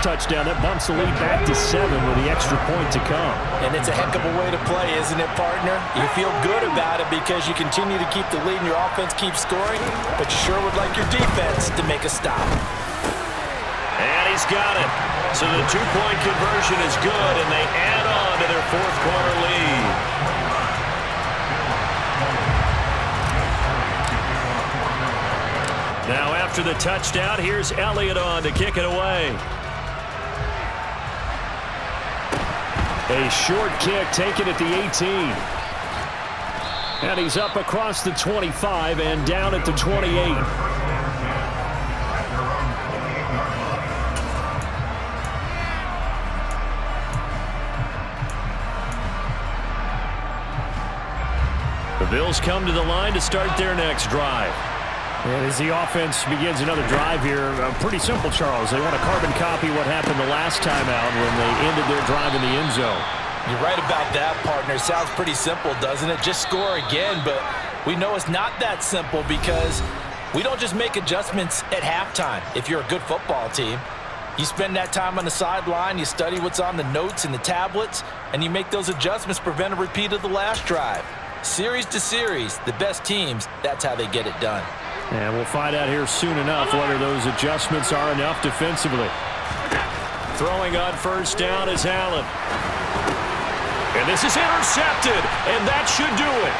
touchdown. That bumps the lead back to 7 with the extra point to come. And it's a heck of a way to play, isn't it, partner? You feel good about it because you continue to keep the lead and your offense keeps scoring, but you sure would like your defense to make a stop. And he's got it. So the two-point conversion is good, and they add on to their fourth-quarter lead. Now after the touchdown, here's Elliott on to kick it away. A short kick taken at the 18. And he's up across the 25 and down at the 28. The Bills come to the line to start their next drive. And as the offense begins another drive here, pretty simple, Charles. They want to carbon copy what happened the last time out when they ended their drive in the end zone. You're right about that, partner. Sounds pretty simple, doesn't it? Just score again, but we know it's not that simple because we don't just make adjustments at halftime. If you're a good football team, you spend that time on the sideline, you study what's on the notes and the tablets, and you make those adjustments to prevent a repeat of the last drive. Series to series, the best teams, that's how they get it done. And we'll find out here soon enough whether those adjustments are enough defensively. Throwing on first down is Allen. And this is intercepted, and that should do it.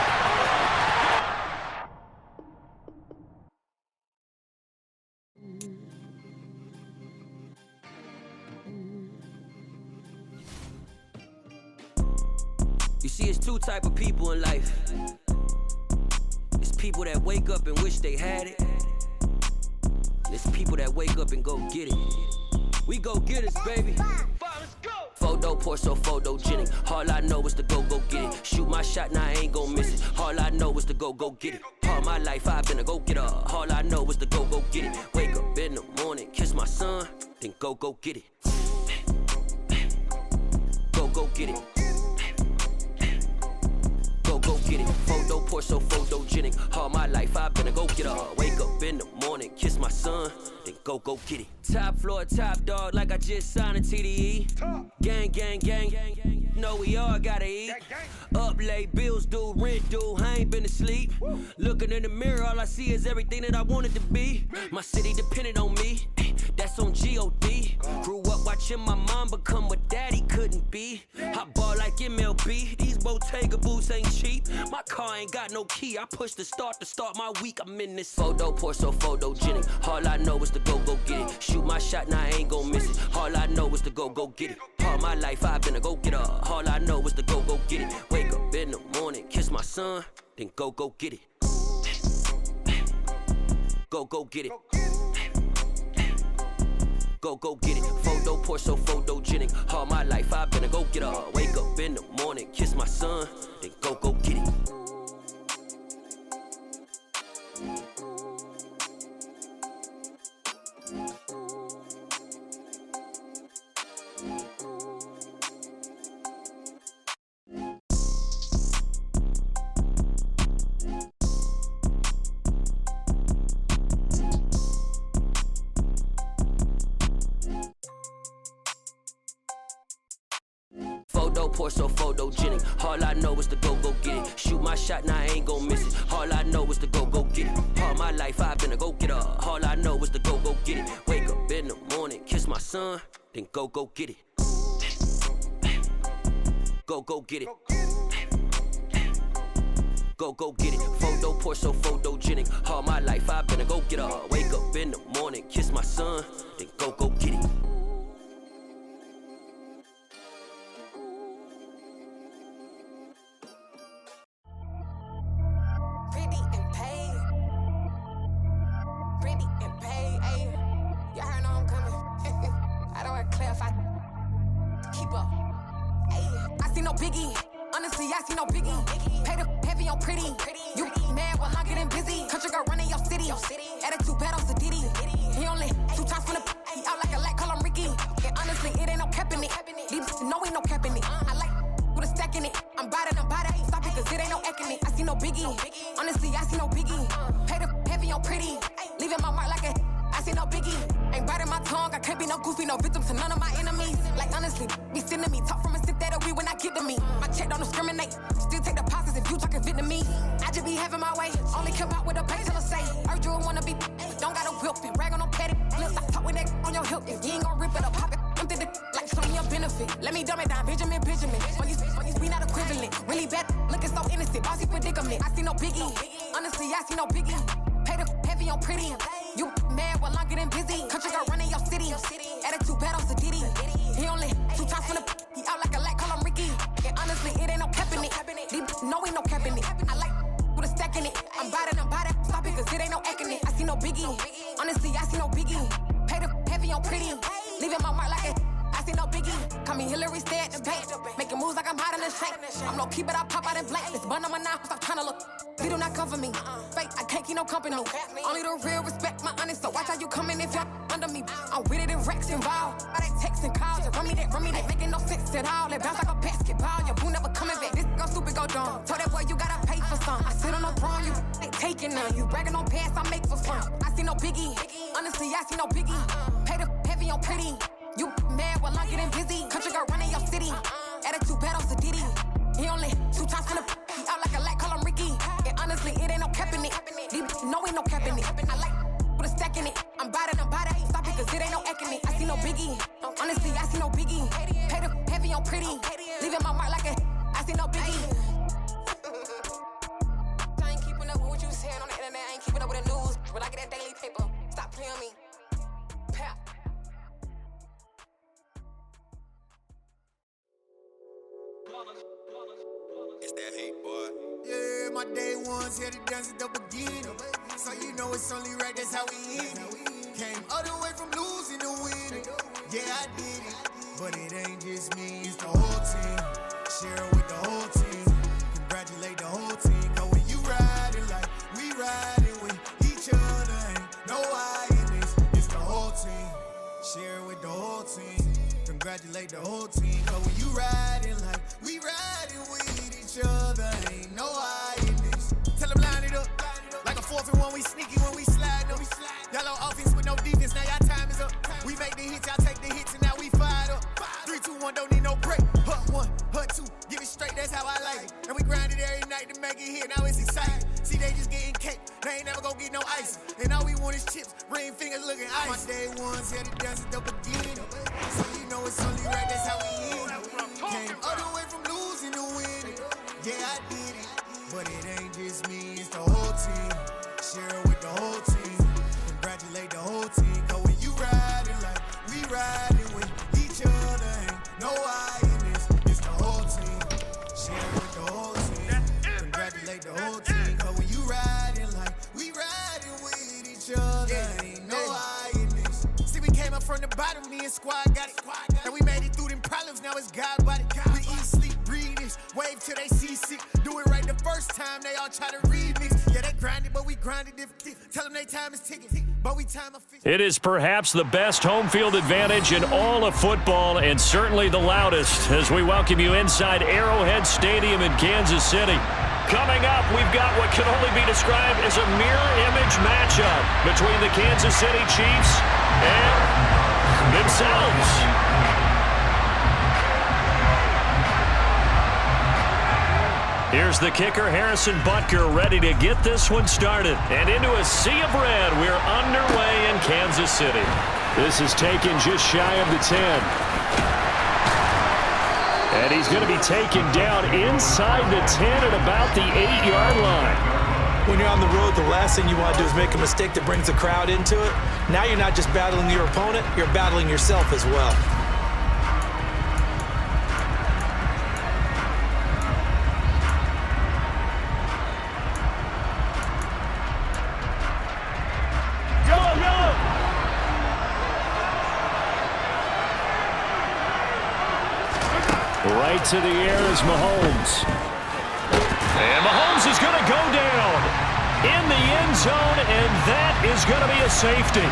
You see, it's two type of people in life. It's people that wake up and wish they had it. It's people that wake up and go get it. We go get it, baby. Photo poor, so photogenic. All I know is to go get it. Shoot my shot, now I ain't gon' miss it. All I know is to go get it. All my life I've been a go-getter. All I know is to go get it. Wake up in the morning, kiss my son, then go get it. Go get it. Go get it. Photo poor, so photogenic. All my life I've been a go-getter. Wake up in the morning, kiss my son, then go get it. Top floor, top dog, like I just signed a TDE. Gang, gang, gang, gang, gang. Know we all gotta eat. Up late, bills due, rent due, I ain't been asleep. Looking in the mirror, all I see is everything that I wanted to be. My city depended on me, that's on G.O.D. Grew up watching my mom become what daddy couldn't be. I ball like MLB, these Bottega boots ain't cheap. My car ain't got no key, I push the start to start my week. I'm in this photo poor, so photogenic. All I know is to go get it. Shoot my shot, now I ain't gon' miss it. All I know is to go get it. All my life I've been a go-getter. All I know is to go get it. Wake up in the morning, kiss my son, then go get it. Go get it. Go get it. Photo poor, so photogenic. All my life I've been a go-getter. Wake up in the morning, kiss my son, then go get it. Photo poor, so photogenic. All I know is to go get it. Shoot my shot, now I ain't gon' miss it. All I know is to go get it. All my life I've been a go-getter. All I know is to go get it. Wake up in the morning, kiss my son, then go get it. Go get it. Go get it. Photo poor, so photogenic. All my life I've been a go-getter. Wake up in the morning, kiss my son, then go get it. goofy, no victim to none of my enemies. Like honestly, be sending me talk from a stick that'll be when I get to me. My check don't discriminate, still take deposits if you talking Vietnamese. I just be having my way, only come out with a pay till I say. Urge you wanna be, but don't gotta whip it. Rag on no petty, lips, I talk with that on your hip. If you ain't gon' rip it or pop it, empty the like show me a benefit. Let me dumb it down, Benjamin. For you, we not equivalent. Really bad, looking so innocent. Bossy predicament. I see no biggie. Honestly, I see no biggie. Pay the heavy on pretty. You mad while I'm getting busy. Country girl running your city. Attitude bad on Diddy. He only 2 times from the. He out like a light, call him Ricky. And honestly, it ain't no cap in it. No, ain't no cap in it. I like with a stack in it. I'm bad. Stop it, cause it ain't no acting it. I see no biggie. Honestly, I see no biggie. Pay the heavy on pretty. Leaving my mark like it. I see no biggie. Call me Hillary, stay at the bank. Making moves like I'm hot in the shank. I'm low key, but I pop out in blank. This bun on my knife, stop trying to look. They do not cover me. Fake, I can't keep no company. Only the real respect my honest. So watch how you coming if you're under me. I'm with it and Rex involved. I they text and calls. Run me that. Making no sense at all. They bounce like a basketball. Your boo never coming back. This go stupid, go dumb. Told that boy you gotta pay for some. I sit on the throne, you they taking none. You bragging on past, I make for fun. I see no biggie. Honestly, I see no biggie. Pay the heavy on pretty. You mad while I'm getting busy. Country girl running your city. Attitude bad on Diddy. He only 2 times from the. He out like a light, call him Ricky. And honestly, it ain't no cap in it. No, ain't no cap in it. I like with a stack in it. I'm bad. Stop it, cause it ain't no acting it. I see no biggie. Honestly, I see no biggie. Pay the heavy on pretty. Leaving my mark like a. I see no biggie. I ain't keeping up with what you saying on the internet. I ain't keeping up with the news. But I get that daily paper. Stop playing me. Pap. It's that hate, boy. Yeah, my day ones here to dance at the beginning. So you know it's only right, that's how we end it. Came all the way from losing to winning. Yeah, I did it. But it ain't just me, it's the whole team. Share with the whole team. Congratulate the whole team. Cause when you riding like we riding with each other, ain't no I in this. It's the whole team. Share with the whole team. Congratulate the whole team. Cause when you riding like we riding with each other, ain't no I in this. Tell them line it up. Like a 4th and 1, we sneaky when we slide up. Yellow offense with no defense, now y'all time is up. We make the hits, y'all take the hits, and now we fired up. 3, 2, 1, don't need no break. Hut 1, hut 2, give it straight, that's how I like it. And we grind it every night to make it hit, now it's exciting. See, they just getting cake, they ain't never gonna get no ice. And all we want is chips, ring fingers looking ice. My day ones here to dance at the beginning. So you know it's only right, that's how we end it. Came all the way from losing to winning. Yeah, I did it. But it ain't just me, it's the whole team. Share with the whole team. Congratulate the whole team. Cause when you riding like we riding with each other, ain't no I in this. It's the whole team. Share with the whole team. Congratulate the whole team. Cause when you riding like we riding with each other, ain't no I in this. See, we came up from the bottom, me and squad got it. And we made it through them problems, now it's God body. We eat, sleep, breathe this. Wave till they see sick. Do it right the first time, they all try to remix. Yeah, they grinded, but we grinded different. Tell them they time is ticking, but we time efficient. It is perhaps the best home field advantage in all of football, and certainly the loudest, as we welcome you inside Arrowhead Stadium in Kansas City. Coming up, we've got what can only be described as a mirror image matchup between the Kansas City Chiefs and themselves. Here's the kicker, Harrison Butker, ready to get this one started. And into a sea of red, we're underway in Kansas City. This is taken just shy of the 10. And he's going to be taken down inside the 10 at about the 8-yard line. When you're on the road, the last thing you want to do is make a mistake that brings the crowd into it. Now you're not just battling your opponent, you're battling yourself as well. Right to the air is Mahomes. And Mahomes is going to go down in the end zone, and that is going to be a safety.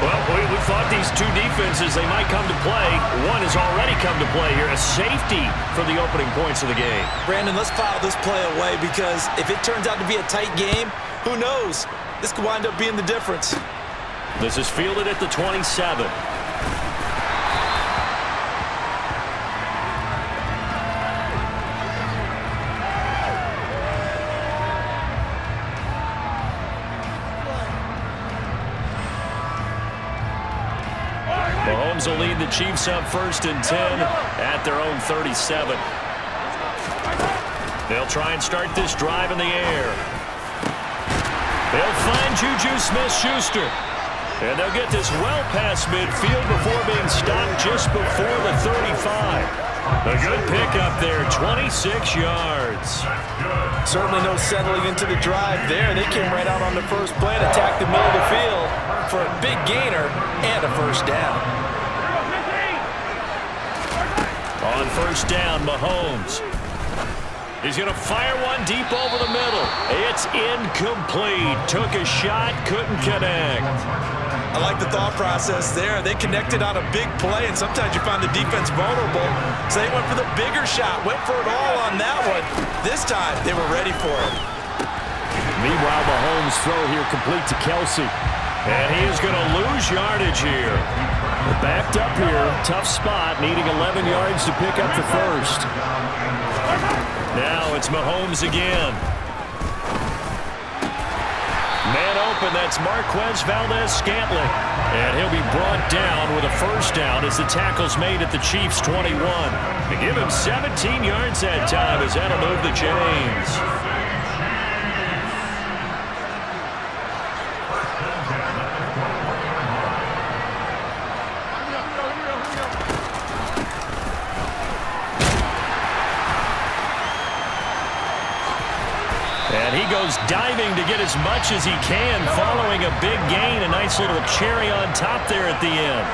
Well, we thought these two defenses, they might come to play. One has already come to play here, a safety for the opening points of the game. Brandon, let's file this play away because if it turns out to be a tight game, who knows? This could wind up being the difference. This is fielded at the 27. Mahomes will lead the Chiefs up 1st and 10 at their own 37. They'll try and start this drive in the air. They'll find Juju Smith-Schuster. And they'll get this well past midfield before being stopped just before the 35. A good pickup there, 26 yards. Certainly no settling into the drive there. They came right out on the first play and attacked the middle of the field for a big gainer and a first down. On first down, Mahomes. He's going to fire one deep over the middle. It's incomplete. Took a shot, couldn't connect. I like the thought process there. They connected on a big play, and sometimes you find the defense vulnerable. So they went for the bigger shot, went for it all on that one. This time, they were ready for it. Meanwhile, Mahomes' throw here complete to Kelsey. And he is going to lose yardage here. They're backed up here. Tough spot, needing 11 yards to pick up the first. Now it's Mahomes again. Man open, that's Marquez Valdez-Scantling. And he'll be brought down with a first down as the tackle's made at the Chiefs' 21. They give him 17 yards that time as that'll move the chains. And he goes diving to get as much as he can, following a big gain. A nice little cherry on top there at the end.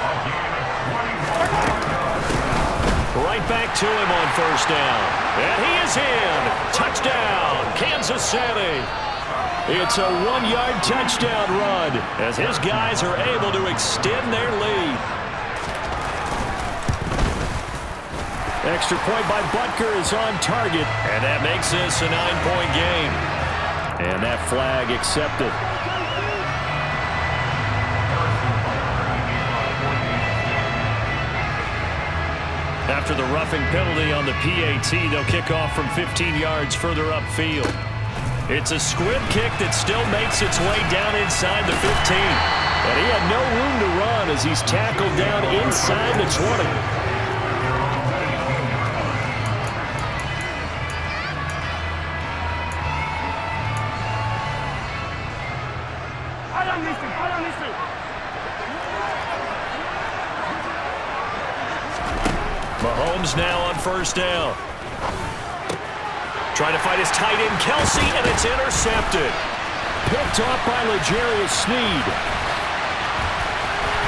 Right back to him on first down. And he is in. Touchdown, Kansas City. It's a 1-yard touchdown run as his guys are able to extend their lead. Extra point by Butker is on target, and that makes this a 9-point game. And that flag accepted. After the roughing penalty on the PAT, they'll kick off from 15 yards further upfield. It's a squib kick that still makes its way down inside the 15. And he had no room to run as he's tackled down inside the 20. Mahomes now on first down. Trying to find his tight end, Kelsey, and it's intercepted. Picked off by L'Jarius Sneed.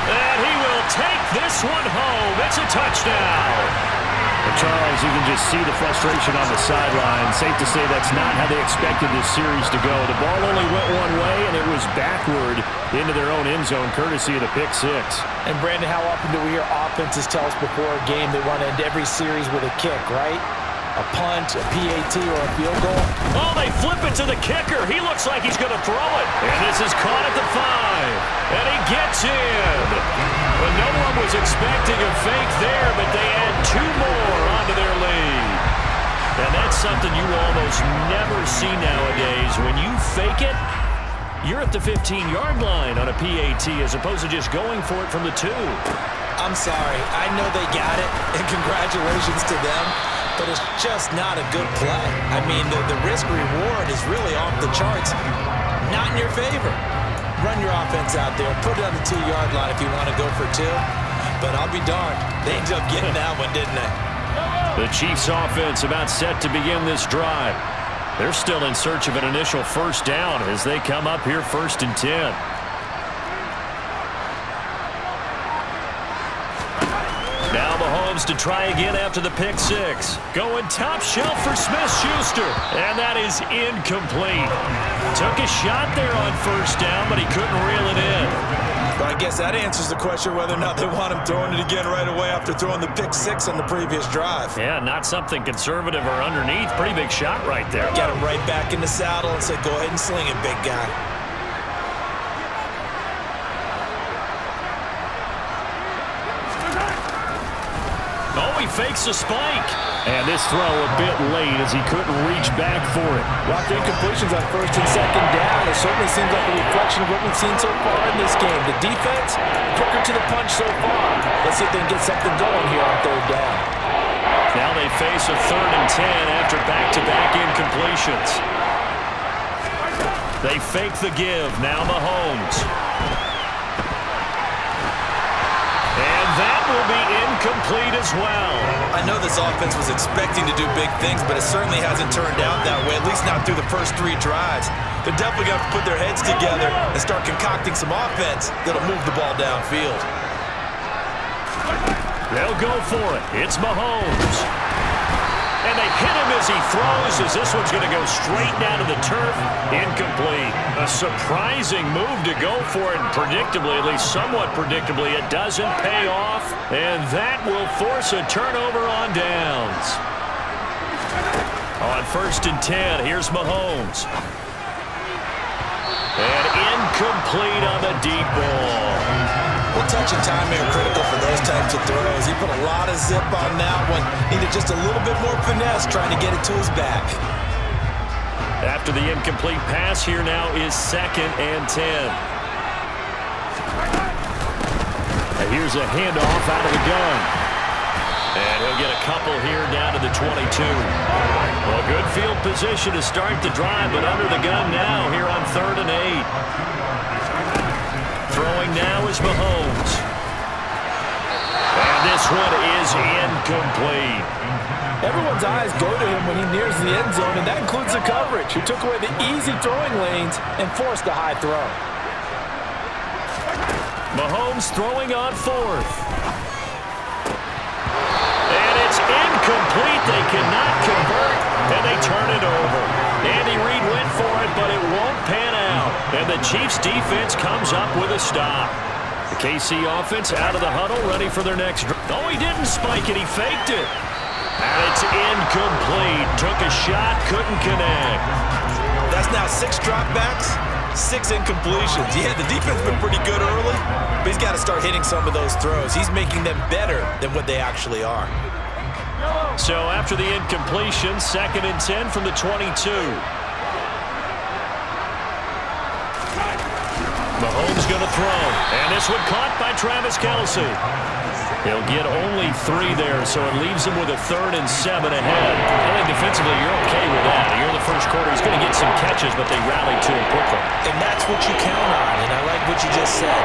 And he will take this one home. It's a touchdown. And Charles, you can just see the frustration on the sideline. Safe to say that's not how they expected this series to go. The ball only went one way, and it was backward into their own end zone, courtesy of the pick six. And, Brandon, how often do we hear offenses tell us before a game they want to end every series with a kick, right? A punt, a PAT, or a field goal. Oh, they flip it to the kicker. He looks like he's going to throw it. And this is caught at the 5. And he gets in. Well, no one was expecting a fake there, but they add 2 more onto their lead. And that's something you almost never see nowadays. When you fake it, you're at the 15-yard line on a PAT as opposed to just going for it from the 2. I'm sorry. I know they got it, and congratulations to them. But it's just not a good play. I mean, the risk-reward is really off the charts. Not in your favor. Run your offense out there. Put it on the 2-yard line if you want to go for 2. But I'll be darned. They ended up getting that one, didn't they? The Chiefs offense about set to begin this drive. They're still in search of an initial first down as they come up here 1st and 10. Now Mahomes to try again after the pick six. Going top shelf for Smith-Schuster. And that is incomplete. Took a shot there on first down, but he couldn't reel it in. But I guess that answers the question whether or not they want him throwing it again right away after throwing the pick six on the previous drive. Yeah, not something conservative or underneath. Pretty big shot right there. Got him right back in the saddle and said, go ahead and sling it, big guy. Oh, he fakes a spike. And this throw a bit late as he couldn't reach back for it. Well, after incompletions on first and second down, it certainly seems like a reflection of what we've seen so far in this game. The defense, quicker to the punch so far. Let's see if they can get something going here on third down. Now they face a 3rd and 10 after back-to-back incompletions. They fake the give. Now Mahomes. And that will be incomplete as well. I know this offense was expecting to do big things, but it certainly hasn't turned out that way, at least not through the first 3 drives. They're definitely going to have to put their heads together and start concocting some offense that'll move the ball downfield. They'll go for it. It's Mahomes. And they hit him as he throws, as this one's going to go straight down to the turf. Incomplete. A surprising move to go for it, and predictably, at least somewhat predictably, it doesn't pay off. And that will force a turnover on downs. On 1st and 10, here's Mahomes. And incomplete on the deep ball. Well, touch and time are critical for those types of throws. He put a lot of zip on that one. Needed just a little bit more finesse trying to get it to his back. After the incomplete pass, here now is 2nd and 10. And here's a handoff out of the gun. And he'll get a couple here down to the 22. Well, good field position to start the drive, but under the gun now here on 3rd and 8. Throwing now is Mahomes. And this one is incomplete. Everyone's eyes go to him when he nears the end zone, and that includes the coverage, who took away the easy throwing lanes and forced a high throw. Mahomes throwing on 4th. And it's incomplete. They cannot convert, and they turn it over. Andy Reid went for it, but it won't pan out. And the Chiefs defense comes up with a stop. The KC offense out of the huddle, ready for their next drive. Oh, he didn't spike it. He faked it. And it's incomplete. Took a shot, couldn't connect. That's now 6 dropbacks, 6 incompletions. Yeah, the defense has been pretty good early, but he's got to start hitting some of those throws. He's making them better than what they actually are. So after the incompletion, 2nd and 10 from the 22. Mahomes going to throw. And this one caught by Travis Kelce. He'll get only 3 there, so it leaves him with a 3rd and 7 ahead. I think defensively you're okay with that. Here in the first quarter, he's going to get some catches, but they rallied to him quickly. And that's what you count on, and I like what you just said.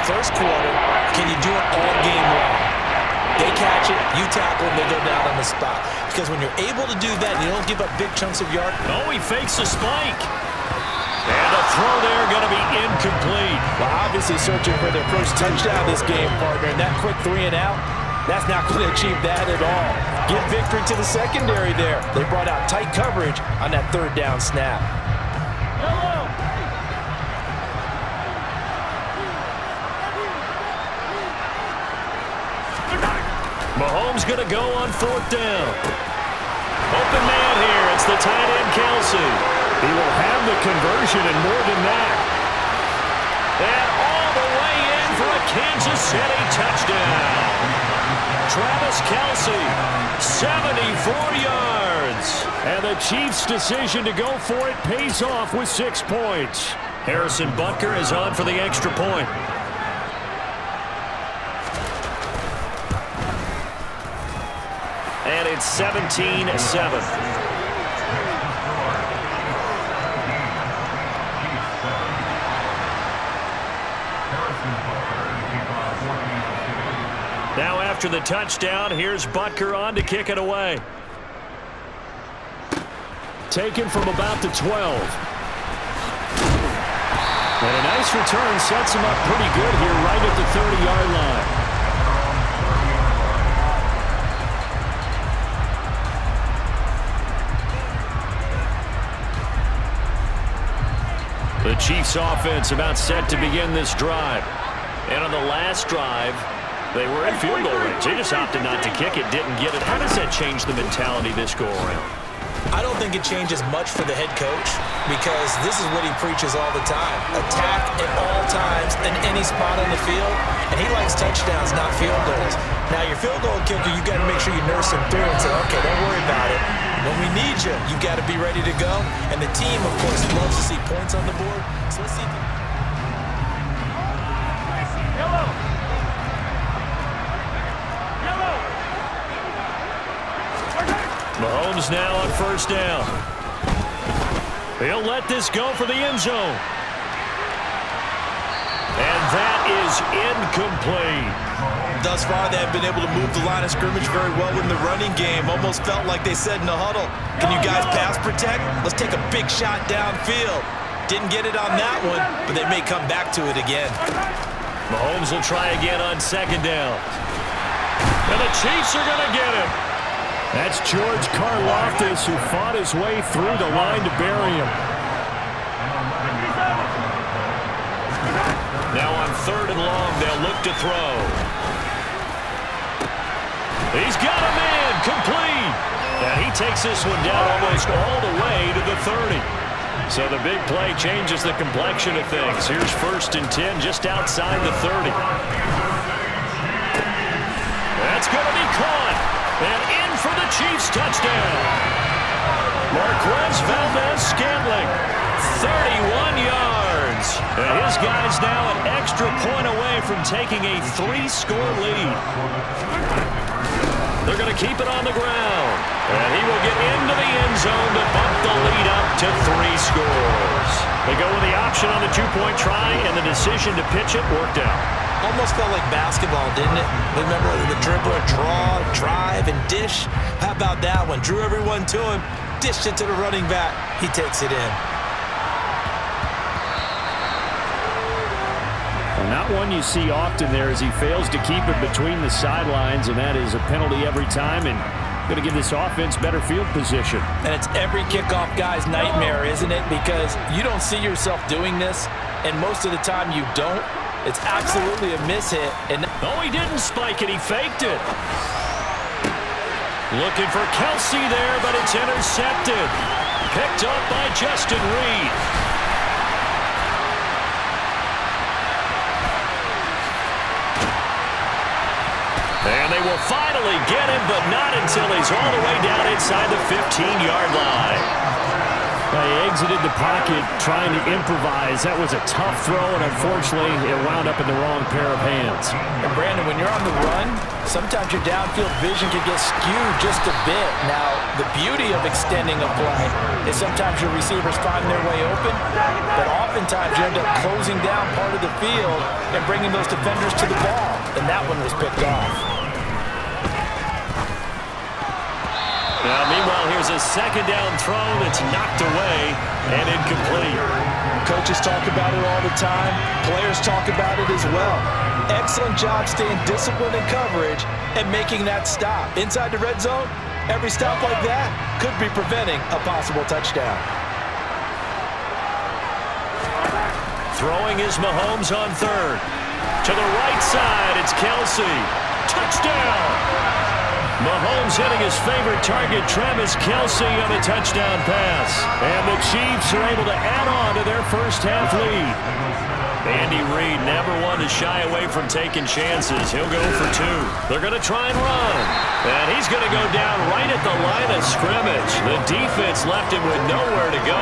First quarter, can you do it all game long? They catch it, you tackle them, they go down on the spot. Because when you're able to do that, you don't give up big chunks of yard. Oh, he fakes a spike. And a throw there going to be incomplete. Well, obviously searching for their first touchdown this game, partner. And that quick 3 and out, that's not going to achieve that at all. Give victory to the secondary there. They brought out tight coverage on that 3rd down snap. Mahomes going to go on 4th down. Open man here. It's the tight end, Kelce. He will have the conversion and more than that. And all the way in for a Kansas City touchdown. Travis Kelce, 74 yards. And the Chiefs' decision to go for it pays off with 6 points. Harrison Butker is on for the extra point. And it's 17-7. Now after the touchdown, here's Butker on to kick it away. Taken from about the 12. And a nice return sets him up pretty good here right at the 30-yard line. The Chiefs offense about set to begin this drive. And on the last drive, they were in field goal range. They just opted not to kick it, didn't get it. How does that change the mentality this go around? I don't think it changes much for the head coach because this is what he preaches all the time. Attack at all times in any spot on the field, and he likes touchdowns, not field goals. Now, your field goal kicker, you got to make sure you nurse him through and say, okay, don't worry about it. When we need you, you got to be ready to go. And the team, of course, loves to see points on the board. So let's see if Mahomes now on first down. He'll let this go for the end zone. And that is incomplete. Thus far, they have been able to move the line of scrimmage very well in the running game. Almost felt like they said in the huddle, can you guys pass protect? Let's take a big shot downfield. Didn't get it on that one, but they may come back to it again. Mahomes will try again on second down. And the Chiefs are going to get him. That's George Karlaftis, who fought his way through the line to bury him. Now on third and long, they'll look to throw. He's got a man, complete. And he takes this one down almost all the way to the 30. So the big play changes the complexion of things. Here's first and 10 just outside the 30. That's going to be caught. And in for the Chiefs touchdown. Marquez Valdez-Scantling, 31 yards. And his guy's now an extra point away from taking a 3-score lead. They're going to keep it on the ground. And he will get into the end zone to bump the lead up to 3 scores. They go with the option on the 2-point try, and the decision to pitch it worked out. Almost felt like basketball, didn't it? Remember the dribbler, draw, drive, and dish? How about that one? Drew everyone to him, dished it to the running back. He takes it in. Well, not one you see often there as he fails to keep it between the sidelines, and that is a penalty every time, and going to give this offense better field position. And it's every kickoff guy's nightmare, isn't it? Because you don't see yourself doing this, and most of the time you don't. It's absolutely a mishit. And oh, he didn't spike it. He faked it. Looking for Kelsey there, but it's intercepted. Picked up by Justin Reed. And they will finally get him, but not until he's all the way down inside the 15-yard line. He exited the pocket trying to improvise. That was a tough throw, and unfortunately, it wound up in the wrong pair of hands. And Brandon, when you're on the run, sometimes your downfield vision can get skewed just a bit. Now, the beauty of extending a play is sometimes your receivers find their way open, but oftentimes you end up closing down part of the field and bringing those defenders to the ball, and that one was picked off. Now, meanwhile, here's a second down throw that's knocked away and incomplete. Coaches talk about it all the time. Players talk about it as well. Excellent job staying disciplined in coverage and making that stop. Inside the red zone, every stop like that could be preventing a possible touchdown. Throwing is Mahomes on third. To the right side, it's Kelsey. Touchdown! Mahomes hitting his favorite target, Travis Kelsey, on a touchdown pass. And the Chiefs are able to add on to their first half lead. Andy Reid never one to shy away from taking chances. He'll go for 2. They're going to try and run. And he's going to go down right at the line of scrimmage. The defense left him with nowhere to go.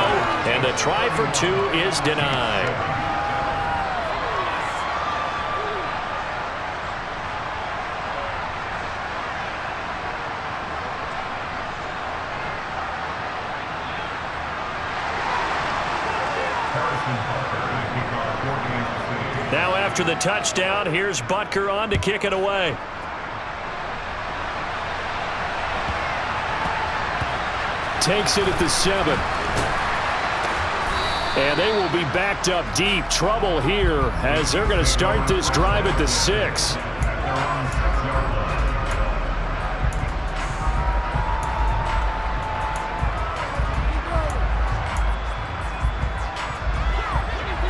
And the try for 2 is denied. Now after the touchdown, here's Butker on to kick it away. Takes it at the 7. And they will be backed up deep. Trouble here as they're going to start this drive at the 6.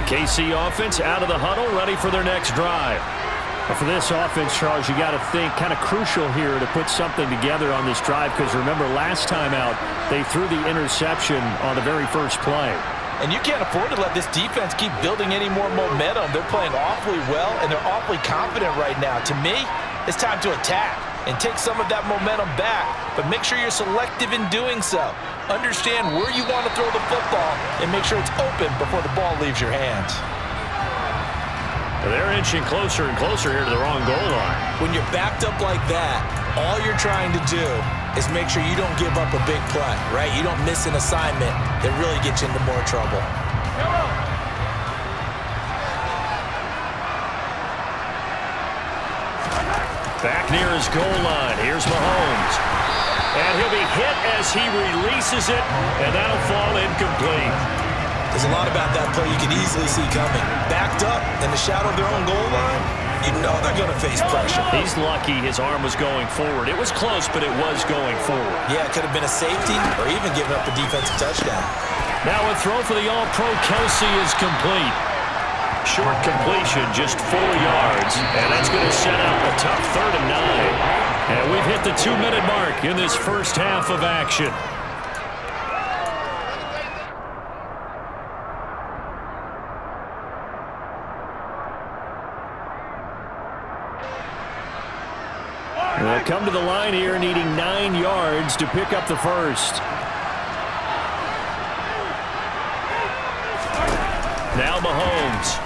KC offense out of the huddle, ready for their next drive. For this offense, Charles, you got to think kind of crucial here to put something together on this drive, because remember last time out they threw the interception on the very first play. And you can't afford to let this defense keep building any more momentum. They're playing awfully well, and they're awfully confident right now. To me, it's time to attack and take some of that momentum back, but make sure you're selective in doing so. Understand where you want to throw the football and make sure it's open before the ball leaves your hands. They're inching closer and closer here to the wrong goal line. When you're backed up like that, all you're trying to do is make sure you don't give up a big play, right? You don't miss an assignment that really gets you into more trouble. Back near his goal line. Here's Mahomes. And he'll be hit as he releases it, and that'll fall incomplete. There's a lot about that play you can easily see coming. Backed up in the shadow of their own goal line, you know they're going to face pressure. He's lucky his arm was going forward. It was close, but it was going forward. Yeah, it could have been a safety or even giving up a defensive touchdown. Now a throw for the All-Pro Kelsey is complete. Short completion, just 4 yards, and that's going to set up a tough 3rd and 9. And we've hit the 2-minute mark in this first half of action. They'll come to the line here needing 9 yards to pick up the first. Now Mahomes.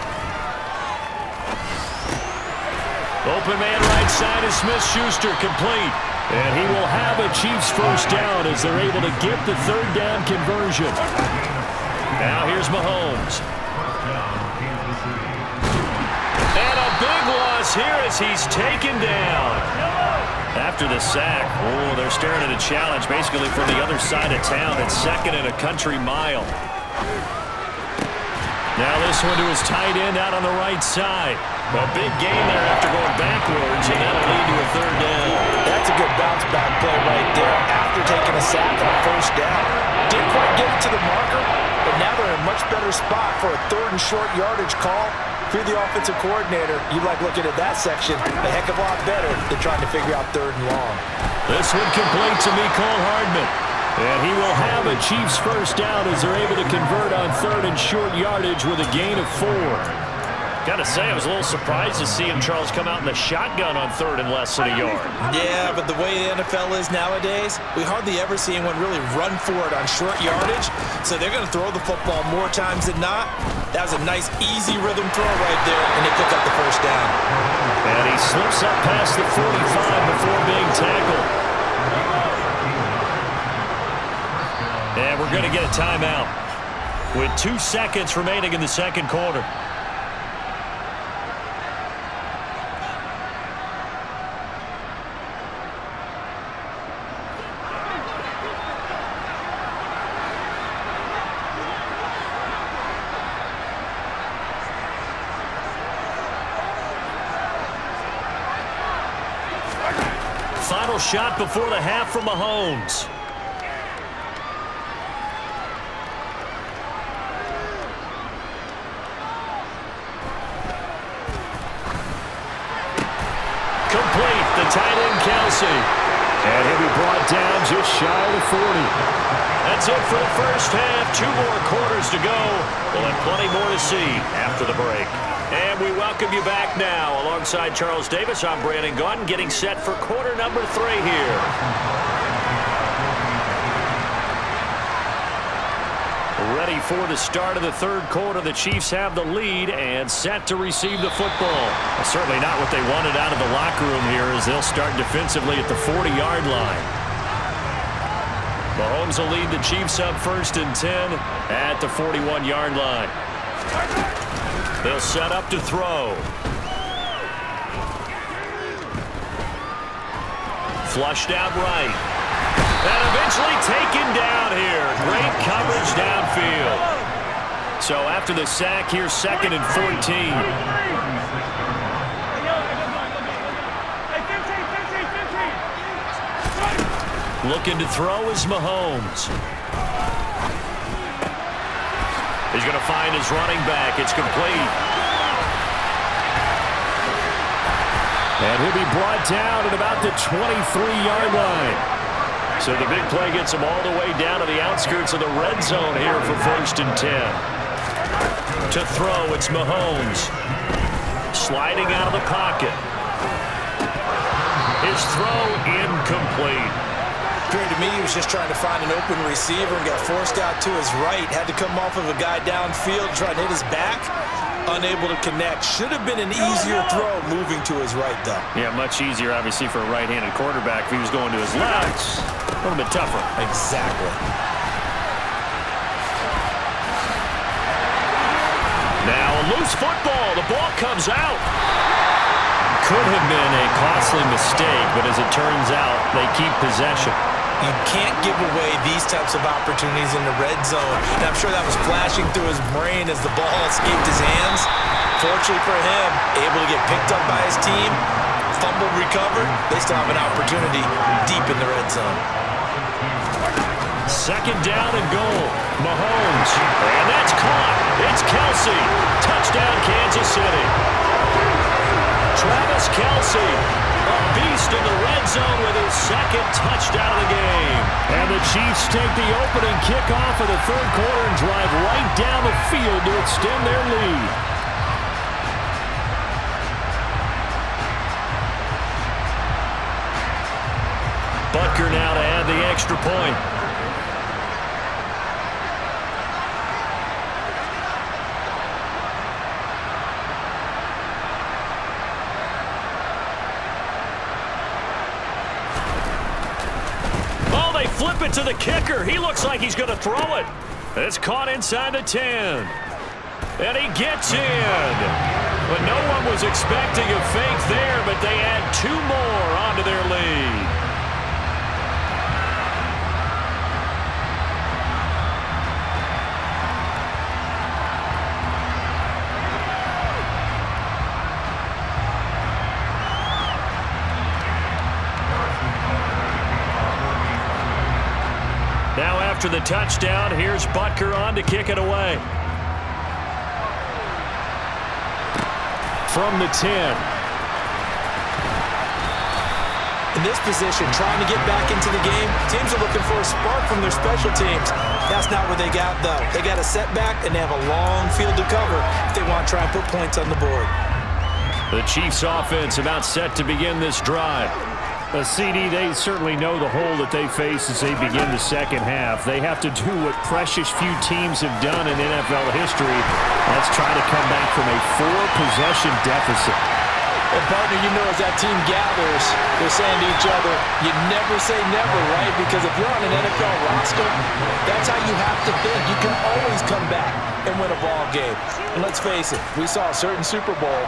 Open man right side is Smith-Schuster, complete. And he will have a Chiefs first down as they're able to get the 3rd down conversion. Now here's Mahomes. And a big loss here as he's taken down. After the sack, they're staring at a challenge basically from the other side of town. It's 2nd and a country mile. Now this one to his tight end out on the right side. A big gain there after going backwards, and that'll lead to a 3rd down. That's a good bounce back play right there after taking a sack on 1st down. Didn't quite get it to the marker, but now they're in a much better spot for a 3rd and short yardage call. If you're the offensive coordinator, you like looking at that section a heck of a lot better than trying to figure out 3rd and long. This one complete to Mecole Hardman. And he will have a Chiefs first down as they're able to convert on 3rd and short yardage with a gain of 4. Gotta say, I was a little surprised to see him, Charles, come out in the shotgun on 3rd and less than a yard. Yeah, but the way the NFL is nowadays, we hardly ever see anyone really run for it on short yardage. So they're going to throw the football more times than not. That was a nice, easy rhythm throw right there, and they pick up the first down. And he slips up past the 45 before being tackled. And we're going to get a timeout with 2 seconds remaining in the 2nd quarter. Final shot before the half from Mahomes. Complete, the tight end Kelsey. And he'll be brought down just shy of the 40. That's it for the first half. 2 more quarters to go. We'll have plenty more to see after the break. And we welcome you back now. Alongside Charles Davis, I'm Brandon Gaudin, getting set for quarter number 3 here. Ready for the start of the 3rd quarter. The Chiefs have the lead and set to receive the football. Well, certainly not what they wanted out of the locker room here, as they'll start defensively at the 40-yard line. Mahomes will lead the Chiefs up 1st and 10 at the 41-yard line. They'll set up to throw. Flushed out right. And eventually taken down here. Great coverage downfield. So after the sack, here's 2nd and 14. Looking to throw is Mahomes. He's going to find his running back. It's complete. And he'll be brought down at about the 23-yard line. So the big play gets him all the way down to the outskirts of the red zone here for 1st and 10. To throw, it's Mahomes. Sliding out of the pocket. His throw incomplete. Appeared to me he was just trying to find an open receiver and got forced out to his right. Had to come off of a guy downfield, trying to hit his back. Unable to connect. Should have been an easier throw moving to his right, though. Yeah, much easier, obviously, for a right-handed quarterback. If he was going to his left, a little bit tougher. Exactly. Now a loose football. The ball comes out. Could have been a costly mistake, but as it turns out, they keep possession. You can't give away these types of opportunities in the red zone. And I'm sure that was flashing through his brain as the ball escaped his hands. Fortunately for him, able to get picked up by his team, fumble recovered. They still have an opportunity deep in the red zone. 2nd down and goal. Mahomes. And that's caught. It's Kelsey. Touchdown, Kansas City. Travis Kelsey, a beast in the red zone with his 2nd touchdown of the game. And the Chiefs take the opening kickoff of the 3rd quarter and drive right down the field to extend their lead. Butker now to add the extra point. Flip it to the kicker. He looks like he's going to throw it. It's caught inside the 10. And he gets in. But no one was expecting a fake there, but they add 2 more onto their lead. Now after the touchdown, here's Butker on to kick it away. From the 10. In this position, trying to get back into the game, teams are looking for a spark from their special teams. That's not what they got, though. They got a setback, and they have a long field to cover if they want to try and put points on the board. The Chiefs offense about set to begin this drive. CD, they certainly know the hole that they face as they begin the 2nd half. They have to do what precious few teams have done in NFL history. Let's try to come back from a 4-possession deficit. And partner, you know, as that team gathers, they're saying to each other, you never say never, right? Because if you're on an NFL roster, that's how you have to think. You can always come back and win a ball game. And let's face it, we saw a certain Super Bowl,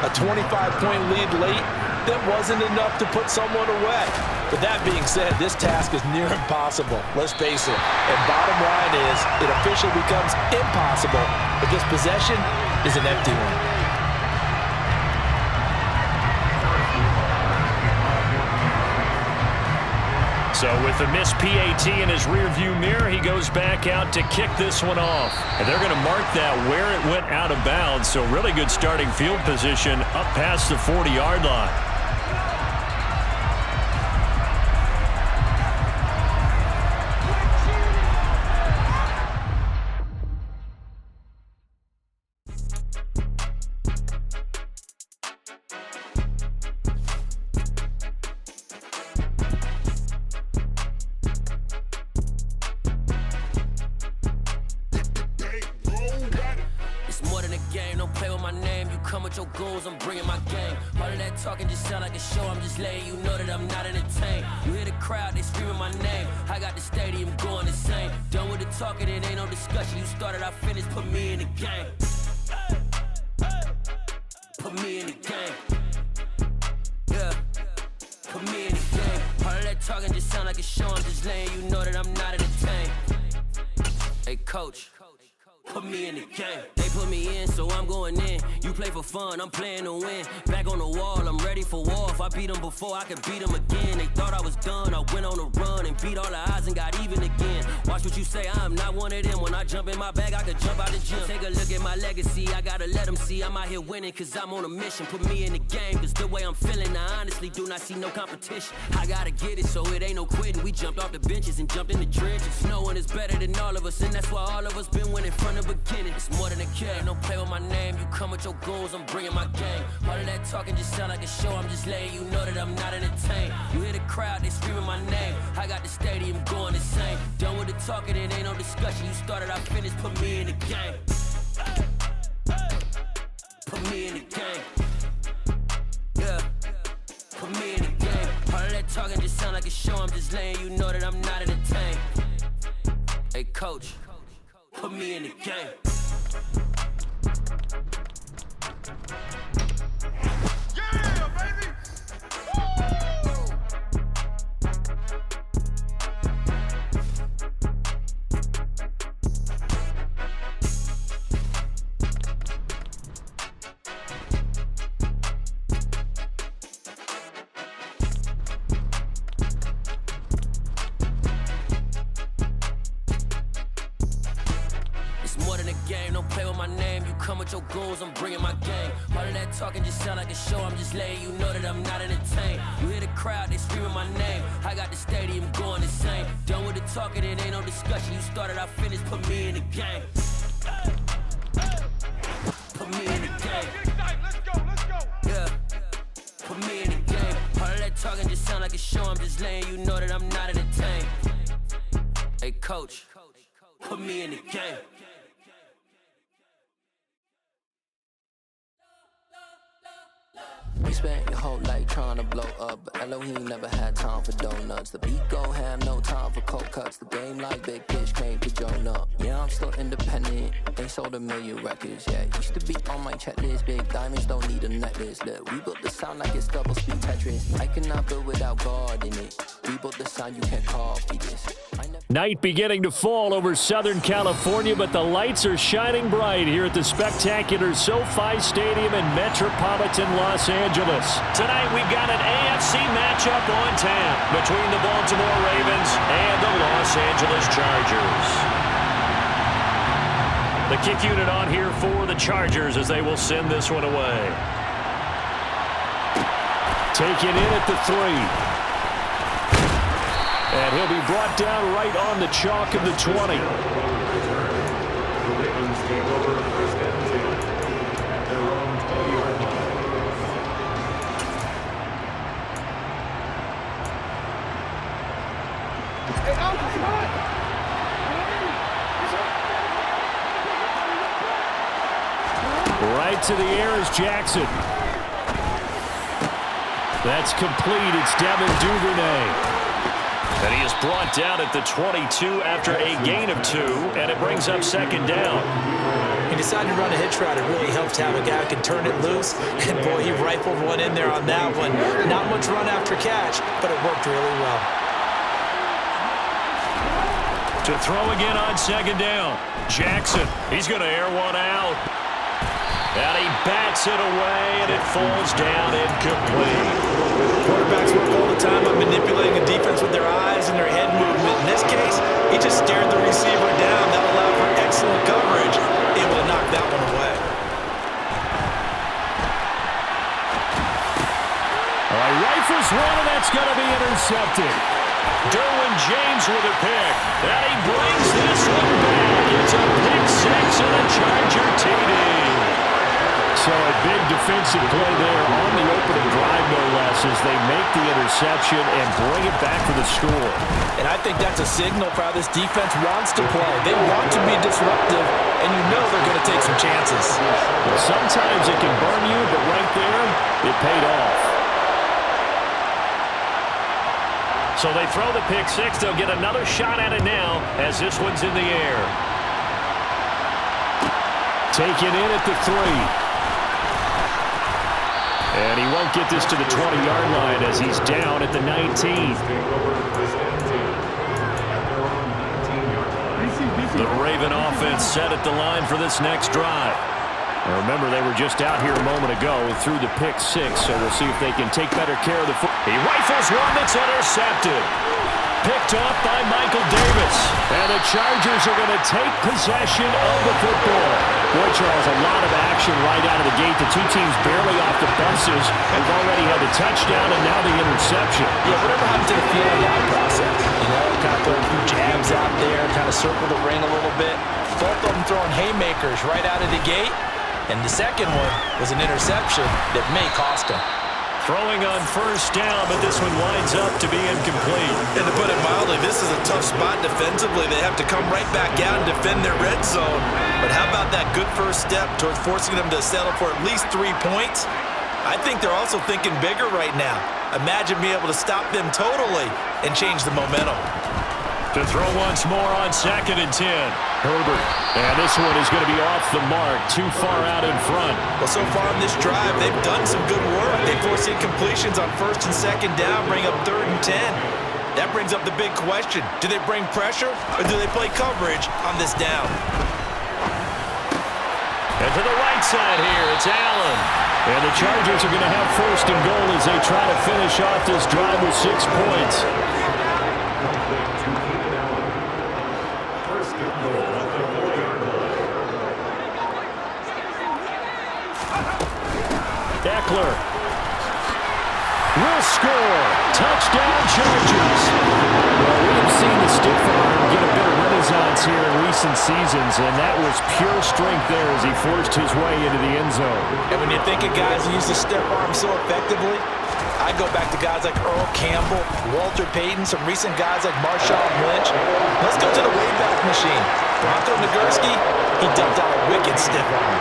a 25-point lead late, that wasn't enough to put someone away. But that being said, this task is near impossible. Let's face it. And bottom line is, it officially becomes impossible if this possession is an empty one. So with the missed PAT in his rearview mirror, he goes back out to kick this one off. And they're going to mark that where it went out of bounds. So really good starting field position up past the 40-yard line. I'm playing to win. Back on the wall, I'm ready for war. If I beat them before, I can beat them again. They thought I was done. I went on a run and beat all the odds and got even again. Watch Watch what you say, I'm not one of them. When I jump in my bag, I could jump out the gym. Take a look at my legacy, I gotta let them see I'm out here winning, cause I'm on a mission. Put me in the game, cause the way I'm feeling, I honestly do not see no competition. I gotta get it, so it ain't no quitting. We jumped off the benches and jumped in the trenches. No one is better than all of us, and that's why all of us been winning from the beginning. It's more than a game, don't play with my name. You come with your goons, I'm bringing my game. All of that talking just sound like a show, I'm just letting you know that I'm not entertained. You hear the crowd, they screaming my name. I got the stadium going insane. Done with the talking, it ain't no discussion. You started, I finished, put me in the game. Put me in the game. Yeah, put me in the game. All of that talking just sound like a show, I'm just letting you know that I'm not entertained. Hey coach, put me in the game. Your goons, I'm bringing my game. All of that talking just sound like a show, I'm just letting you know that I'm not entertained. You hear the crowd, they screaming my name. I got the stadium going insane. Done with the talking, it ain't no discussion. You started, I finished, put me in the game. Put me in the game. Yeah, put me in the game. All of that talking just sound like a show, I'm just letting you know that I'm not entertained. Hey coach, put me in the game. You spent your whole life trying to blow up, but Elohim never had time for donuts. The beat go ham, no time for cold cuts. The game like Big Fish came to join up. Yeah, I'm still independent, ain't sold 1 million records yet. Used to be on my checklist, big diamonds don't need a necklace. Look, we built the sound like it's double speed Tetris. I cannot build without God in it. We built the sound, you can't copy this. Night beginning to fall over Southern California, but the lights are shining bright here at the spectacular SoFi Stadium in metropolitan Los Angeles. Tonight we've got an AFC matchup on tap between the Baltimore Ravens and the Los Angeles Chargers. The kick unit on here for the Chargers as they will send this one away. Taken in at the 3. And he'll be brought down right on the chalk of the 20. Right to the air is Jackson. That's complete. It's Devin Duvernay. And he is brought down at the 22 after a gain of 2, and it brings up second down. He decided to run a hitch route. It really helped to have a guy who can turn it loose. And, boy, he rifled one in there on that one. Not much run after catch, but it worked really well. To throw again on second down. Jackson, he's going to air one out. And he bats it away, and it falls down incomplete. Quarterbacks work all the time on manipulating a defense with their eyes and their head movement. In this case, he just stared the receiver down. That allowed for excellent coverage, able to knock that one away. All right, rifles one, and that's going to be intercepted. Derwin James with a pick. And he brings this one back. It's a pick 6 and a Charger TD. So a big defensive play there on the opening drive, no less, as they make the interception and bring it back for the score. And I think that's a signal for how this defense wants to play. They want to be disruptive, and you know they're going to take some chances. Well, sometimes it can burn you, but right there, it paid off. So they throw the pick 6. They'll get another shot at it now as this one's in the air. Taken in at the 3. And he won't get this to the 20-yard line as he's down at the 19. The Raven offense set at the line for this next drive. And remember, they were just out here a moment ago through the pick 6, so we'll see if they can take better care of the football. He rifles one that's intercepted. Picked off by Michael Davis. And the Chargers are going to take possession of the football. Boy, Charles, a lot of action right out of the gate. The two teams barely off the buses. They've already had the touchdown and now the interception. Yeah, whatever happened to the feeling out process? You know, kind of throwing a few jabs out there, kind of circle the ring a little bit. Both of them throwing haymakers right out of the gate. And the second one was an interception that may cost them. Throwing on first down, but this one winds up to be incomplete. And to put it mildly, this is a tough spot defensively. They have to come right back out and defend their red zone. But how about that good first step towards forcing them to settle for at least 3 points? I think they're also thinking bigger right now. Imagine being able to stop them totally and change the momentum. To throw once more on 2nd and 10. Herbert. And this one is going to be off the mark, too far out in front. Well, so far on this drive, they've done some good work. They force incompletions on 1st and 2nd down, bring up 3rd and 10. That brings up the big question. Do they bring pressure or do they play coverage on this down? And to the right side here, it's Allen. And the Chargers are going to have 1st and goal as they try to finish off this drive with 6 points. Eckler will score. Touchdown, Chargers. Well, we have seen the stiff arm get a bit of renaissance here in recent seasons, and that was pure strength there as he forced his way into the end zone. And when you think of guys who use the stiff arm so effectively, I go back to guys like Earl Campbell, Walter Payton, some recent guys like Marshawn Lynch. Let's go to the Wayback Machine. Bronco Nagurski, he dumped out a wicked stiff arm.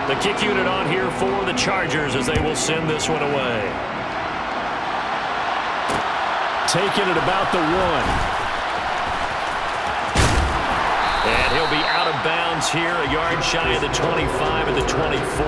The kick unit on here for the Chargers as they will send this one away. Taking it about the 1. And he'll be out of bounds here, a yard shy of the 25 and the 24.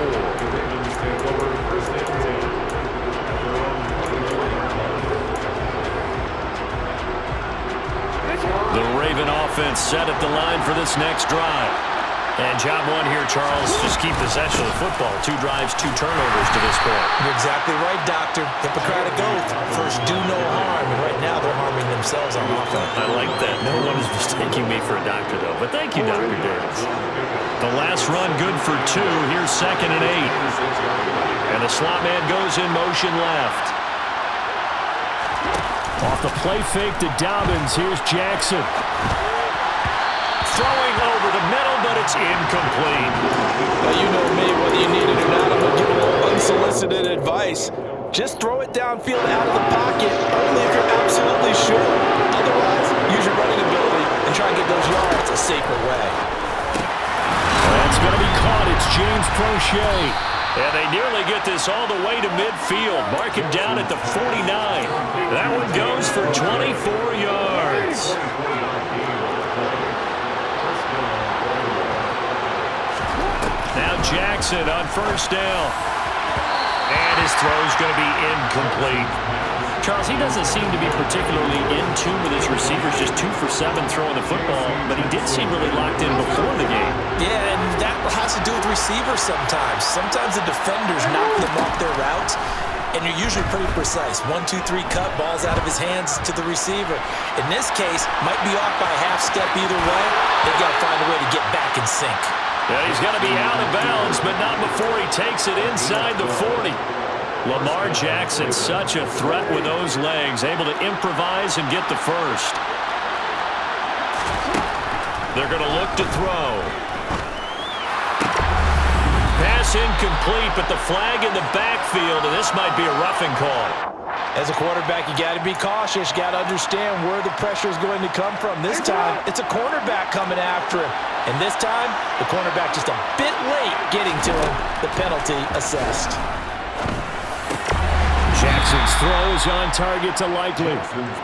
The Raven offense set at the line for this next drive. And job one here, Charles, just keep possession of the football. 2 drives, 2 turnovers to this point. You're exactly right, Doctor. Hippocratic oath. First, do no harm. And right now, they're harming themselves on offense. I like that. No one is mistaking me for a doctor, though. But thank you, Dr. Davis. The last run good for 2. Here's 2nd and 8. And the slot man goes in motion left. Off the play fake to Dobbins. Here's Jackson. Throwing over the middle, but it's incomplete. Now, you know me, whether you need it or not, I'm going to give a little unsolicited advice. Just throw it downfield out of the pocket, only if you're absolutely sure. Otherwise, use your running ability and try and get those yards a safer way. That's going to be caught. It's James Prochet. And they nearly get this all the way to midfield. Mark him down at the 49. That one goes for 24 yards. Now Jackson on first down. And his throw's going to be incomplete. Charles, he doesn't seem to be particularly in tune with his receivers, just 2 for 7 throwing the football, but he did seem really locked in before the game. Yeah, and that has to do with receivers sometimes. Sometimes the defenders knock them off their routes, and you're usually pretty precise. 1, 2, 3 cut, ball's out of his hands to the receiver. In this case, might be off by a half step either way. They've got to find a way to get back in sync. Yeah, he's going to be out of bounds, but not before he takes it inside the 40. Lamar Jackson, such a threat with those legs, able to improvise and get the first. They're going to look to throw. Pass incomplete, but the flag in the backfield, and this might be a roughing call. As a quarterback, you got to be cautious. You got to understand where the pressure is going to come from. This time, it's a cornerback coming after him. And this time, the cornerback just a bit late getting to him. The penalty assessed. Jackson's throw is on target to Likely.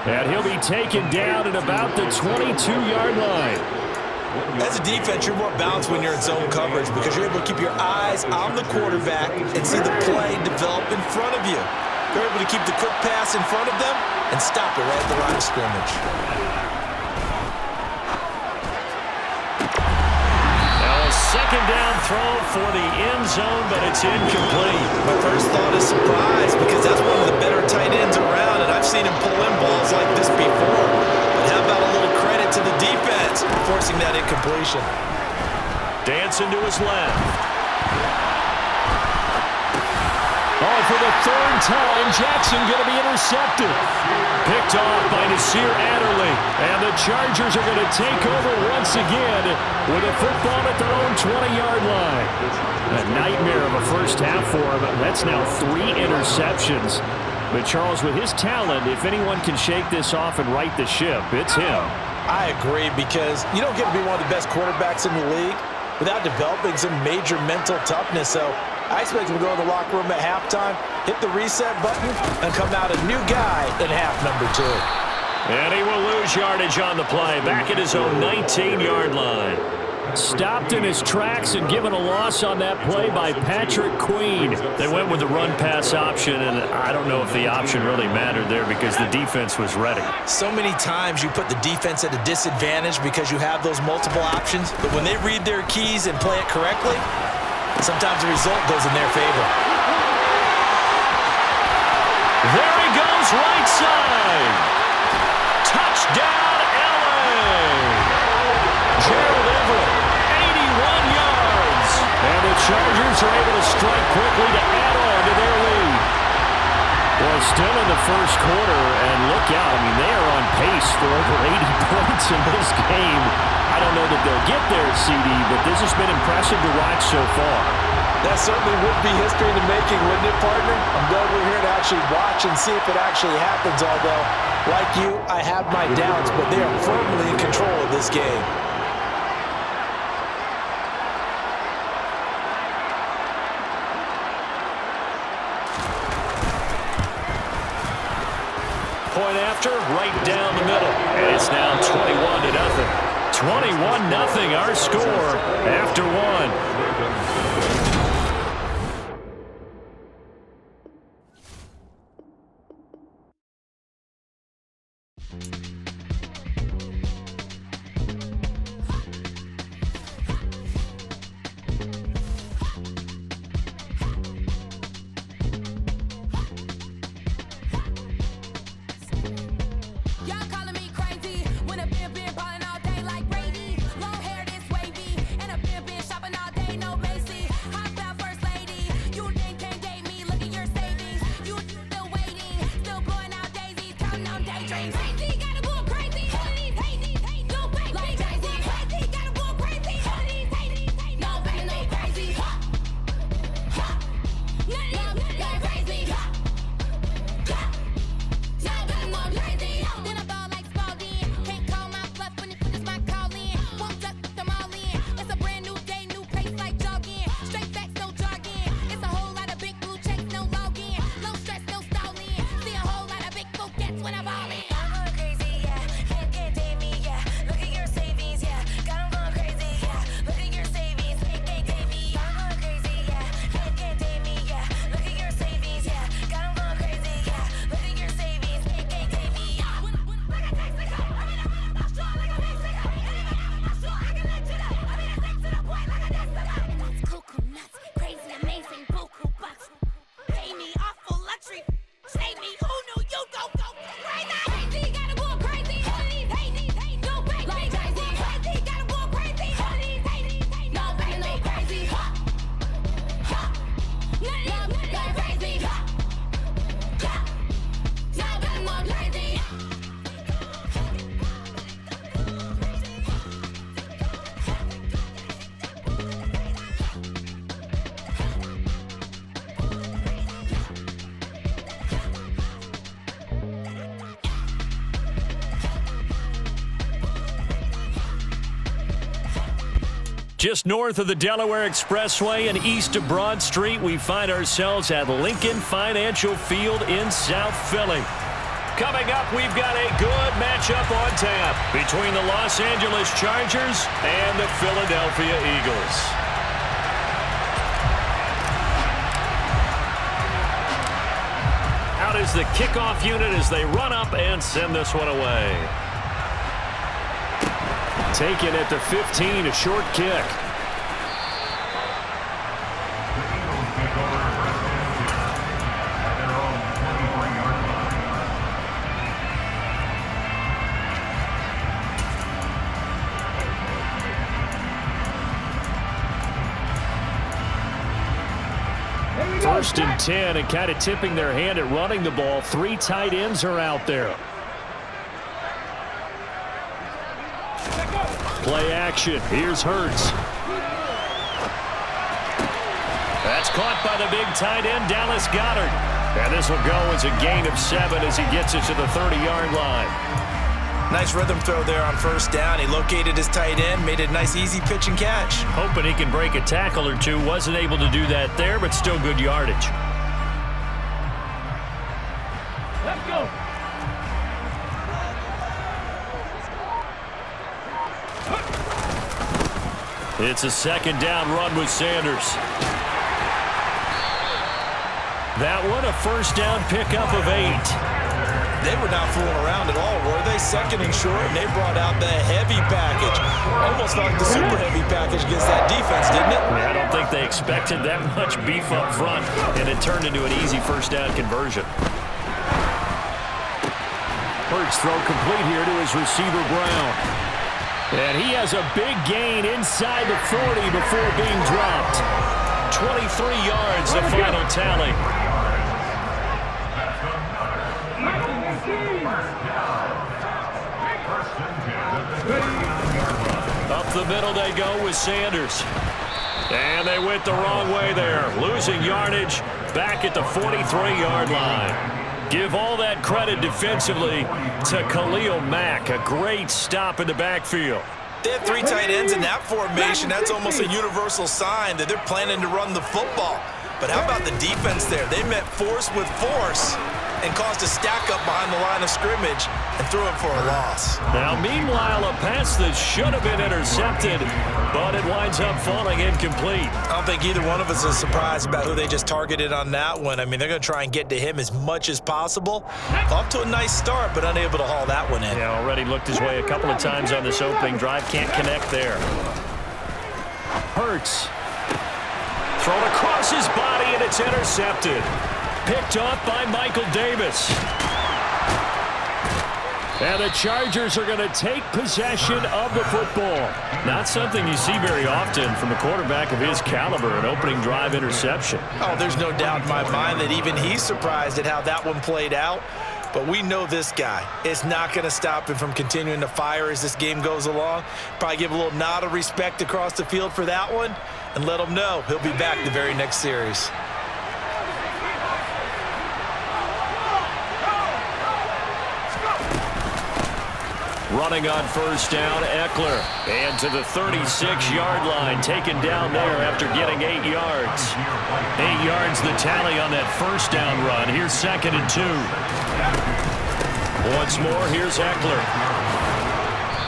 And he'll be taken down at about the 22-yard line. As a defense, you're more balanced when you're in zone coverage because you're able to keep your eyes on the quarterback and see the play develop in front of you. They're able to keep the quick pass in front of them and stop it right at the line of scrimmage. Now a 2nd second down throw for the end zone, but it's incomplete. My first thought is surprise because that's one of the better tight ends around, and I've seen him pull in balls like this before. But how about a little credit to the defense forcing that incompletion? Dancing to his left. Oh, for the third time, Jackson going to be intercepted. Picked off by Nasir Adderley. And the Chargers are going to take over once again with a football at their own 20-yard line. A nightmare of a first half for him. That's now 3 interceptions. But Charles, with his talent, if anyone can shake this off and right the ship, it's him. I agree, because you don't get to be one of the best quarterbacks in the league without developing some major mental toughness. So I expect him to go in the locker room at halftime, hit the reset button, and come out a new guy in half number 2. And he will lose yardage on the play, back at his own 19-yard line. Stopped in his tracks and given a loss on that play by Patrick Queen. They went with the run-pass option, and I don't know if the option really mattered there because the defense was ready. So many times you put the defense at a disadvantage because you have those multiple options, but when they read their keys and play it correctly, sometimes the result goes in their favor. There he goes, right side. Touchdown, LA. Gerald Everett, 81 yards. And the Chargers are able to strike quickly to add on to their lead. Well, still in the first quarter, and look out. I mean, they are on pace for over 80 points in this game. I don't know that they'll get there, CD, but this has been impressive to watch so far. That certainly would be history in the making, wouldn't it, partner? I'm glad we're here to actually watch and see if it actually happens, although, like you, I have my doubts, but they are firmly in control of this game. Point after, right down the middle. And it's now 21-0. 21-0 our score after 1. Y'all calling me crazy when a been ballin' all day like Brady. Long hair this wavy, and a been shopping all day, no Macy. Hot out first lady, you think can't date me? Look at your savings, you still waiting, still blowing out daisies, counting on daydreams. Crazy, gotta go crazy. All of these hate, no fake, like crazy. Crazy, gotta go crazy. All of these hate, no fake, no crazy. None of these crazy. Then I ball like Spalding. Can't call my bluff when it's my calling. Won't duck them all in. It's a brand new day, new pace like jogging. Straight facts, no jargon. It's a whole lot of big blue checks, no login. No stress, no stalling. See a whole lot of big blue gets when I ball in. I'm going crazy, yeah. Can't date me, yeah. Look at your savings, yeah. Got 'em going crazy, yeah. Look at your savings, can't date me. I'm going crazy, yeah. Can't date me, yeah. Look at your savings, yeah. Got 'em going crazy, yeah. Look at your savings, can't date me. Crazy, amazing, buku bucks. Pay me awful luxury. Save me, who knew you go crazy? Crazy, gotta go crazy. All of these hate, no fake, like crazy. Crazy, gotta go crazy. All of these hate, no fake, no crazy. None of these crazy. Now I'm more crazy. Just north of the Delaware Expressway and east of Broad Street, we find ourselves at Lincoln Financial Field in South Philly. Coming up, we've got a good matchup on tap between the Los Angeles Chargers and the Philadelphia Eagles. Out is the kickoff unit as they run up and send this one away. Taken at the 15, a short kick. First and 10, and kind of tipping their hand at running the ball. 3 tight ends are out there. Play action. Here's Hurts. That's caught by the big tight end, Dallas Goedert. And this will go as a gain of 7 as he gets it to the 30-yard line. Nice rhythm throw there on first down. He located his tight end, made it a nice easy pitch and catch. Hoping he can break a tackle or two. Wasn't able to do that there, but still good yardage. Let's go. It's a second down run with Sanders. That one, a first down pickup of 8. They were not fooling around at all, were they? Second and short, and they brought out the heavy package. Almost like the super heavy package against that defense, didn't it? I don't think they expected that much beef up front, and it turned into an easy first down conversion. Hurts throw complete here to his receiver, Brown. And he has a big gain inside the 40 before being dropped. 23 yards, the final tally. Up the middle they go with Sanders. And they went the wrong way there. Losing yardage back at the 43-yard line. Give all that credit defensively to Khalil Mack. A great stop in the backfield. They have 3 tight ends in that formation. That's almost a universal sign that they're planning to run the football. But how about the defense there? They met force with force and caused a stack up behind the line of scrimmage and threw him for a loss. Now, meanwhile, a pass that should have been intercepted, but it winds up falling incomplete. I don't think either one of us is surprised about who they just targeted on that one. I mean, they're going to try and get to him as much as possible. Off to a nice start, but unable to haul that one in. Yeah, already looked his way a couple of times on this opening drive. Can't connect there. Hurts. Thrown across his body, and it's intercepted. Picked off by Michael Davis. And the Chargers are going to take possession of the football. Not something you see very often from a quarterback of his caliber, an opening drive interception. Oh, there's no doubt in my mind that even he's surprised at how that one played out. But we know this guy is not going to stop him from continuing to fire as this game goes along. Probably give a little nod of respect across the field for that one and let him know he'll be back the very next series. Running on first down, Eckler. And to the 36-yard line, taken down there after getting 8 yards. 8 yards the tally on that first down run. Here's second and 2. Once more, here's Eckler.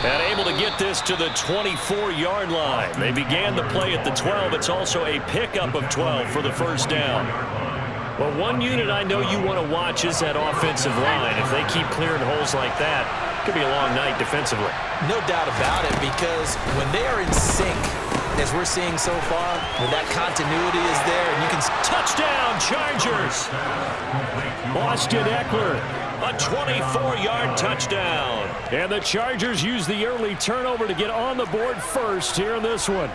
And able to get this to the 24-yard line. They began the play at the 12. It's also a pickup of 12 for the first down. Well, one unit I know you want to watch is that offensive line. If they keep clearing holes like that, it could be a long night defensively. No doubt about it, because when they are in sync, as we're seeing so far, when that continuity is there, and you can... Touchdown, Chargers! Austin Eckler, a 24-yard touchdown. And the Chargers use the early turnover to get on the board first here in this one.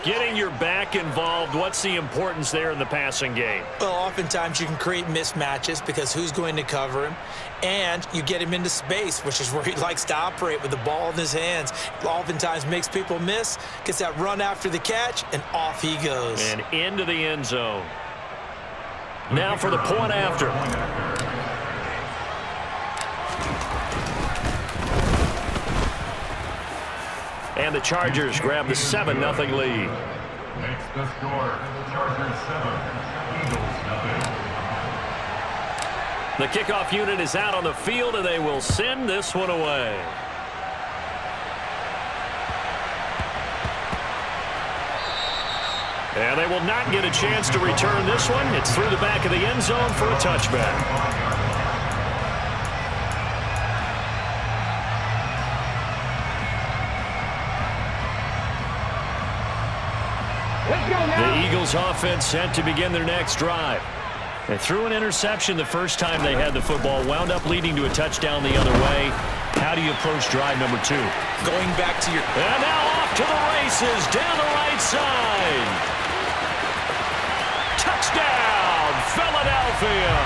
Getting your back involved, what's the importance there in the passing game? Well, oftentimes you can create mismatches because who's going to cover him, and you get him into space, which is where he likes to operate with the ball in his hands. Oftentimes makes people miss, gets that run after the catch, and off he goes. And into the end zone. Now for the point after. And the Chargers grab the 7-0 lead. Makes the score. Chargers 7, Eagles 0. The kickoff unit is out on the field, and they will send this one away. And they will not get a chance to return this one. It's through the back of the end zone for a touchback. The Eagles offense set to begin their next drive. They threw an interception the first time they had the football, wound up leading to a touchdown the other way. How do you approach drive number 2? Going back to your... And now off to the races down the right side. Touchdown, Philadelphia.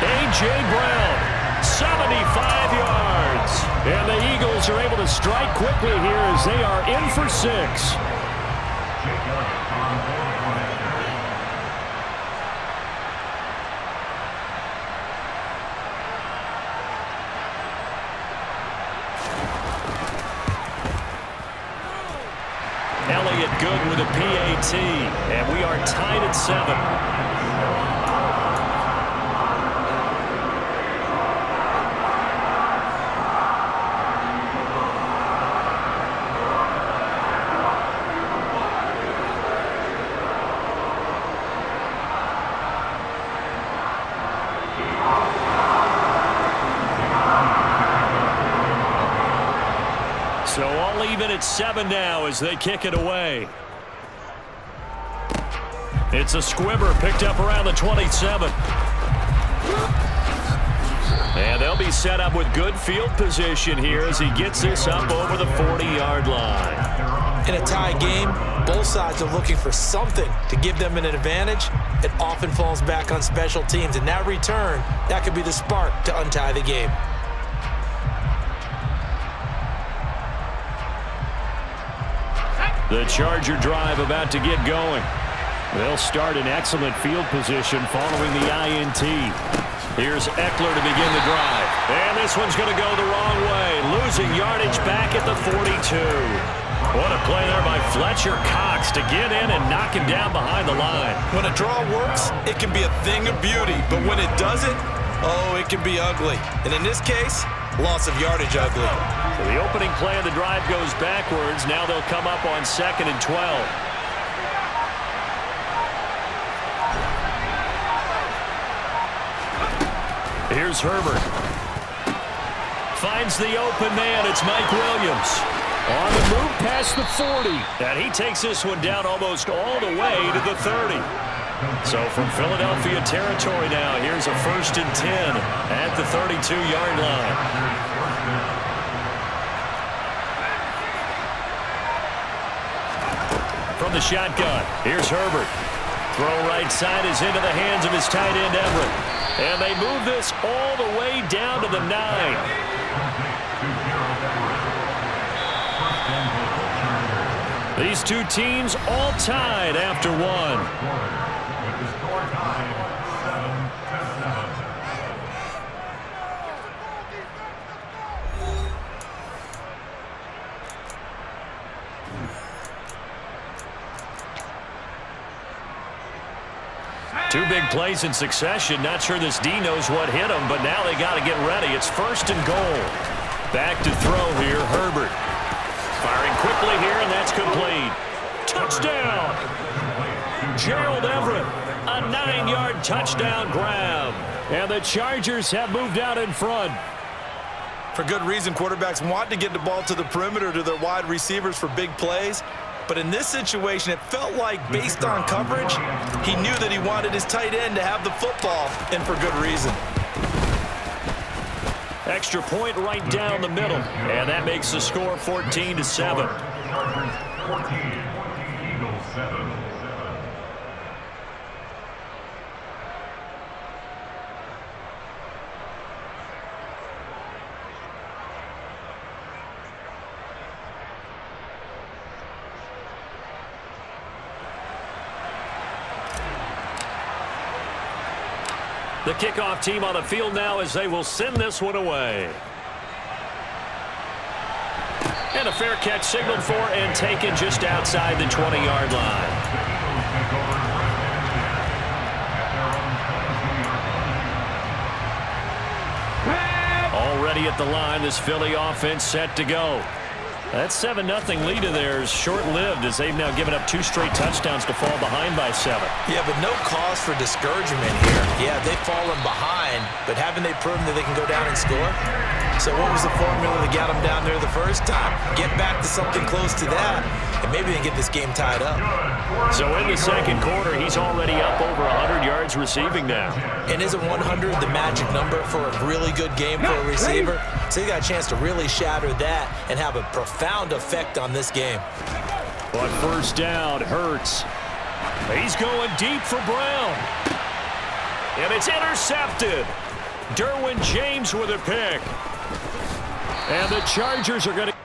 A.J. Brown, 75 yards. And the Eagles are able to strike quickly here as they are in for 6. Elliott good with a PAT, and we are tied at 7. So all even at 7 now as they kick it away. It's a squibber picked up around the 27. And they'll be set up with good field position here as he gets this up over the 40-yard line. In a tie game, both sides are looking for something to give them an advantage. It often falls back on special teams. And that return, that could be the spark to untie the game. The Charger drive about to get going. They'll start in excellent field position following the INT. Here's Eckler to begin the drive. And this one's going to go the wrong way. Losing yardage back at the 42. What a play there by Fletcher Cox to get in and knock him down behind the line. When a draw works, it can be a thing of beauty. But when it doesn't, oh, it can be ugly. And in this case, loss of yardage ugly. So the opening play of the drive goes backwards. Now they'll come up on 2nd and 12. Here's Herbert. Finds the open man. It's Mike Williams. On the move past the 40. And he takes this one down almost all the way to the 30. So from Philadelphia territory now, here's a 1st and 10 at the 32-yard line. From the shotgun, here's Herbert. Throw right side is into the hands of his tight end, Everett. And they move this all the way down to the 9. These two teams all tied after 1. With the score tied 7-7. Two big plays in succession. Not sure this D knows what hit him, but now they got to get ready. It's 1st and goal. Back to throw here, Herbert. Firing quickly here, and that's complete. Touchdown! Gerald Everett, a 9-yard touchdown grab. And the Chargers have moved out in front. For good reason, quarterbacks want to get the ball to the perimeter to their wide receivers for big plays. But in this situation, it felt like, based on coverage, he knew that he wanted his tight end to have the football, and for good reason. Extra point right down the middle, and that makes the score 14-7. Chargers 14, Eagles 7. The kickoff team on the field now as they will send this one away. And a fair catch signaled for and taken just outside the 20-yard line. Already at the line, this Philly offense set to go. That 7-0 lead of theirs short-lived as they've now given up 2 straight touchdowns to fall behind by 7. Yeah, but no cause for discouragement here. Yeah, they've fallen behind, but haven't they proven that they can go down and score? So what was the formula that got them down there the first time? Get back to something close to that, and maybe they get this game tied up. So in the second quarter, he's already up over 100 yards receiving now. And isn't 100 the magic number for a really good game for a receiver? So you got a chance to really shatter that and have a profound effect on this game. But first down, Hurts. He's going deep for Brown. And it's intercepted. Derwin James with a pick. And the Chargers are going to...